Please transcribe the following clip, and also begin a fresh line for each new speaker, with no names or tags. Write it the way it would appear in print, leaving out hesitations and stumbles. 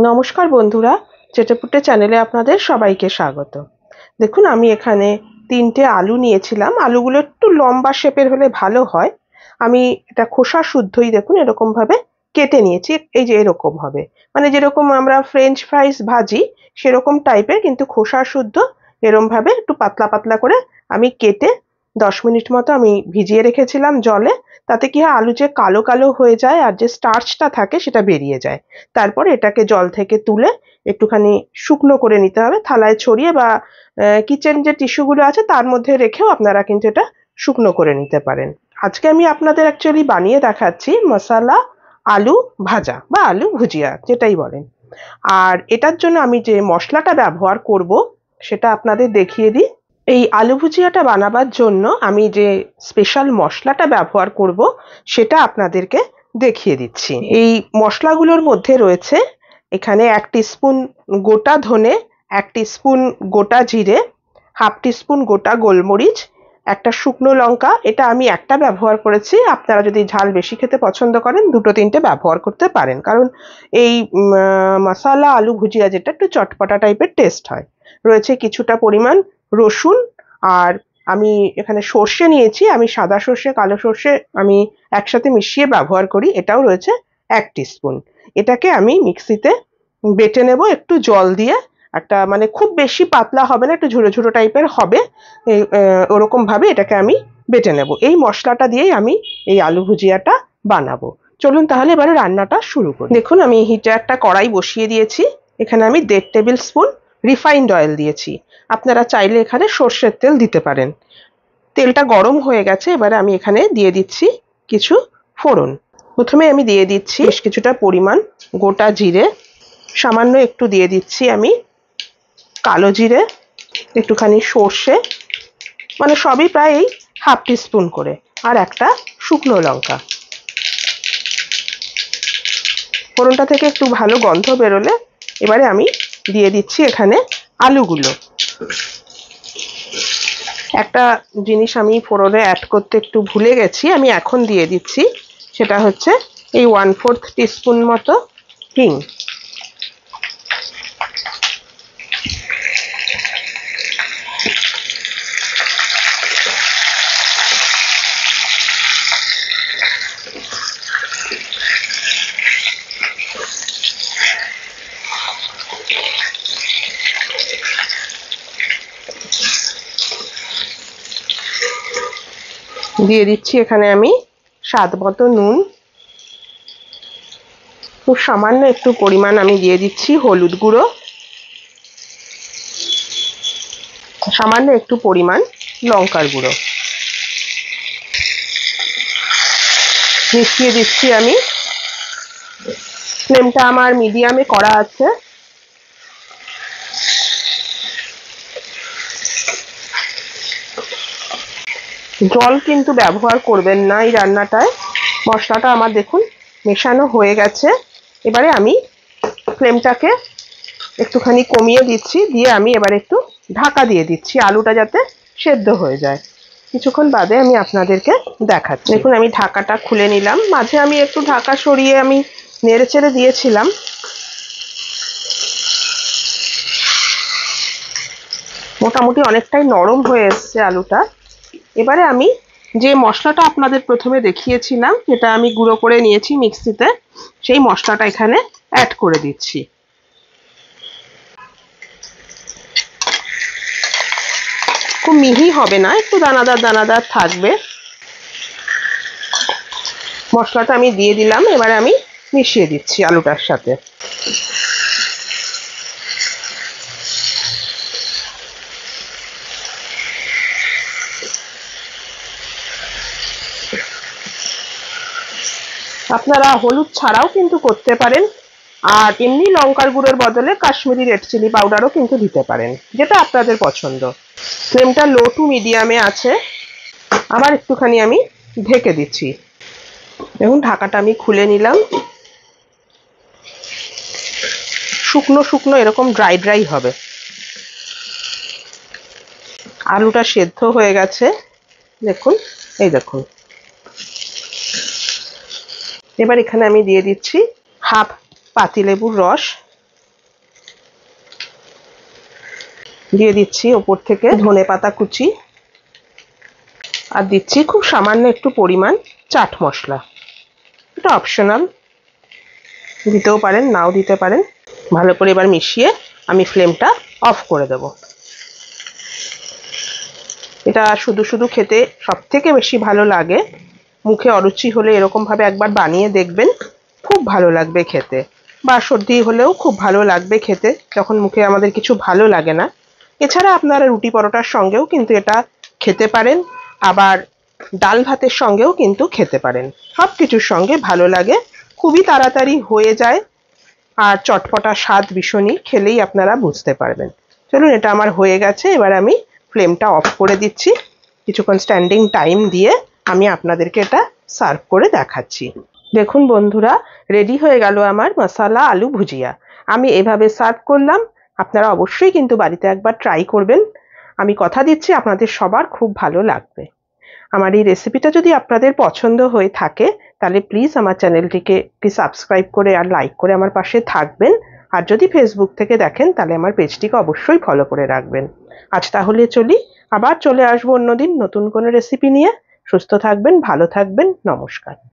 নমস্কার বন্ধুরা, চেটেপুটে চ্যানেলে আপনাদের সবাইকে স্বাগত। দেখুন, আমি এখানে 3টে আলু নিয়েছিলাম। আলুগুলো একটু লম্বা শেপের হলে ভালো হয়। আমি এটা খোসা শুদ্ধই দেখুন এরকম ভাবে কেটে নিয়েছি। এই যে এরকম হবে, মানে যেরকম আমরা ফ্রেঞ্চ ফ্রাইস ভাজি সেরকম টাইপের, কিন্তু খোসা শুদ্ধ। এরকম ভাবে একটু পাতলা পাতলা করে আমি কেটে 10 মিনিট মতো আমি ভিজিয়ে রেখেছিলাম জলে। তাতে কি হয়, আলু যে কালো কালো হয়ে যায় আর যে স্টার্চটা থাকে সেটা বেরিয়ে যায়। তারপর এটাকে জল থেকে তুলে একটুখানি শুকনো করে নিতে হবে, থালায় ছড়িয়ে বা কিচেন যে টিস্যুগুলো আছে তার মধ্যে রেখেও আপনারা কিন্তু এটা শুকনো করে নিতে পারেন। আজকে আমি আপনাদের অ্যাকচুয়ালি বানিয়ে দেখাচ্ছি মশালা আলু ভাজা বা আলু ভুজিয়া যেটাই বলেন। আর এটার জন্য আমি যে মশলাটা ব্যবহার করব সেটা আপনাদের দেখিয়ে দিই। এই আলু ভুজিয়াটা বানাবার জন্য আমি যে স্পেশাল মশলাটা ব্যবহার করব সেটা আপনাদেরকে দেখিয়ে দিচ্ছি। এই মশলাগুলোর মধ্যে রয়েছে এখানে 1 টিস্পুন গোটা ধনে, 1 টিস্পুন গোটা জিরে, হাফ টিস্পুন গোটা গোলমরিচ, একটা শুকনো লঙ্কা। এটা আমি একটা ব্যবহার করেছি, আপনারা যদি ঝাল বেশি খেতে পছন্দ করেন 2-3টে ব্যবহার করতে পারেন, কারণ এই মশালা আলু ভুজিয়া যেটা একটু চটপটা টাইপের টেস্ট হয়। রয়েছে কিছুটা পরিমাণ রসুন, আর আমি এখানে সর্ষে নিয়েছি। আমি সাদা সর্ষে কালো সর্ষে আমি একসাথে মিশিয়ে ব্যবহার করি, এটাও রয়েছে 1 টিস্পুন। এটাকে আমি মিক্সিতে বেটে নেব একটু জল দিয়ে। একটা মানে খুব বেশি পাতলা হবে না, একটু ঝুরো ঝুরো টাইপের হবে। ওরকম ভাবে এটাকে আমি বেটে নেব। এই মশলাটা দিয়েই আমি এই আলু ভুজিয়াটা বানাবো। চলুন তাহলে এবারে রান্নাটা শুরু করি। দেখুন, আমি হিটে একটা কড়াই বসিয়ে দিয়েছি। এখানে আমি 1.5 টেবিল স্পুন রিফাইন্ড অয়েল দিয়েছি। আপনারা চাইলে এখানে সর্ষের তেল দিতে পারেন। তেলটা গরম হয়ে গেছে, এবারে আমি এখানে দিয়ে দিচ্ছি কিছু ফোড়ন। প্রথমে আমি দিয়ে দিচ্ছি বেশ কিছুটা পরিমাণ গোটা জিরে, সামান্য একটু দিয়ে দিচ্ছি আমি কালো জিরে, একটুখানি সর্ষে, মানে সবই প্রায় এই হাফ টিস্পুন করে, আর একটা শুকনো লঙ্কা। ফোড়নটা থেকে একটু ভালো গন্ধ বেরোলে এবারে আমি দিয়ে দিচ্ছি এখানে আলুগুলো। একটা জিনিস আমি ফোড়নে অ্যাড করতে একটু ভুলে গেছি, আমি এখন দিয়ে দিচ্ছি। সেটা হচ্ছে এই 1/4 টিস্পুন মতো হিং। দিয়ে দিচ্ছি এখানে আমি স্বাদ মতো নুন। খুব সামান্য একটু পরিমাণ আমি দিয়ে দিচ্ছি হলুদ গুঁড়ো, সামান্য একটু পরিমাণ লঙ্কার গুঁড়ো। মিশিয়ে দিচ্ছি আমি। ফ্লেমটা আমার মিডিয়ামে করা আছে। জল কিন্তু ব্যবহার করবেন না এই রান্নাটায়। মশলাটা আমার দেখুন মেশানো হয়ে গেছে। এবারে আমি ফ্লেমটাকে একটুখানি কমিয়ে দিচ্ছি, দিয়ে আমি এবারে একটু ঢাকা দিয়ে দিচ্ছি আলুটা যাতে সেদ্ধ হয়ে যায়। কিছুক্ষণ বাদে আমি আপনাদেরকে দেখাচ্ছি। দেখুন, আমি ঢাকাটা খুলে নিলাম। মাঝে আমি একটু ঢাকা সরিয়ে আমি নেড়ে চেড়ে দিয়েছিলাম। মোটামুটি অনেকটাই নরম হয়ে এসছে আলুটা। এবারে আমি যে মশলাটা আপনাদের প্রথমে দেখিয়েছিলাম, যেটা আমি গুঁড়ো করে নিয়েছি মিক্সিতে, সেই মশলাটা এখানে অ্যাড করে দিচ্ছি। খুব মিহি হবে না, একটু দানাদার দানাদার থাকবে। মশলাটা আমি দিয়ে দিলাম, এবারে আমি মিশিয়ে দিচ্ছি আলুটার সাথে। আপনারা হলুদ ছাড়াও কিন্তু করতে পারেন, আর এমনি লঙ্কার গুঁড়োর বদলে কাশ্মীরি রেড চিলি পাউডারও কিন্তু দিতে পারেন, যেটা আপনাদের পছন্দ। ফ্লেমটা লো টু মিডিয়ামে আছে। আবার একটুখানি আমি ঢেকে দিচ্ছি। দেখুন, ঢাকাটা আমি খুলে নিলাম। শুকনো শুকনো এরকম ড্রাই ড্রাই হবে। আলুটা সেদ্ধ হয়ে গেছে দেখুন, এই দেখুন। এবার এখানে আমি দিয়ে দিচ্ছি হাফ পাতিলেবুর রস। দিয়ে দিচ্ছি ওপর থেকে ধনেপাতা কুচি, আর দিচ্ছি খুব সামান্য একটু পরিমাণ চাট মশলা। এটা অপশনাল, দিতেও পারেন নাও দিতে পারেন। ভালো করে এবার মিশিয়ে আমি ফ্লেমটা অফ করে দেব। এটা শুধু শুধু খেতে সব থেকে বেশি ভালো লাগে। মুখে অরুচি হলে এরকমভাবে একবার বানিয়ে দেখবেন, খুব ভালো লাগবে খেতে। বা সর্দি হলেও খুব ভালো লাগবে খেতে, যখন মুখে আমাদের কিছু ভালো লাগে না। এছাড়া আপনারা রুটি পরোটার সঙ্গেও কিন্তু এটা খেতে পারেন, আবার ডাল ভাতের সঙ্গেও কিন্তু খেতে পারেন। সব কিছুর সঙ্গে ভালো লাগে, খুবই তাড়াতাড়ি হয়ে যায়, আর চটপটা স্বাদ ভীষণই, খেলেই আপনারা বুঝতে পারবেন। চলুন, এটা আমার হয়ে গেছে, এবার আমি ফ্লেমটা অফ করে দিচ্ছি। কিছুক্ষণ স্ট্যান্ডিং টাইম দিয়ে আমি আপনাদেরকে এটা সার্ভ করে দেখাচ্ছি। দেখুন বন্ধুরা, রেডি হয়ে গেল আমার মশালা আলু ভুজিয়া। আমি এভাবে সার্ভ করলাম। আপনারা অবশ্যই কিন্তু বাড়িতে একবার ট্রাই করবেন। আমি কথা দিচ্ছি আপনাদের সবার খুব ভালো লাগবে। আমার এই রেসিপিটা যদি আপনাদের পছন্দ হয়ে থাকে, তাহলে প্লিজ আমার চ্যানেলটিকে সাবস্ক্রাইব করে আর লাইক করে আমার পাশে থাকবেন। আর যদি ফেসবুক থেকে দেখেন, তাহলে আমার পেজটিকে অবশ্যই ফলো করে রাখবেন। আজ তাহলে চলি, আবার চলে আসবো অন্যদিন নতুন কোনো রেসিপি নিয়ে। সুস্থ থাকবেন, ভালো থাকবেন, নমস্কার।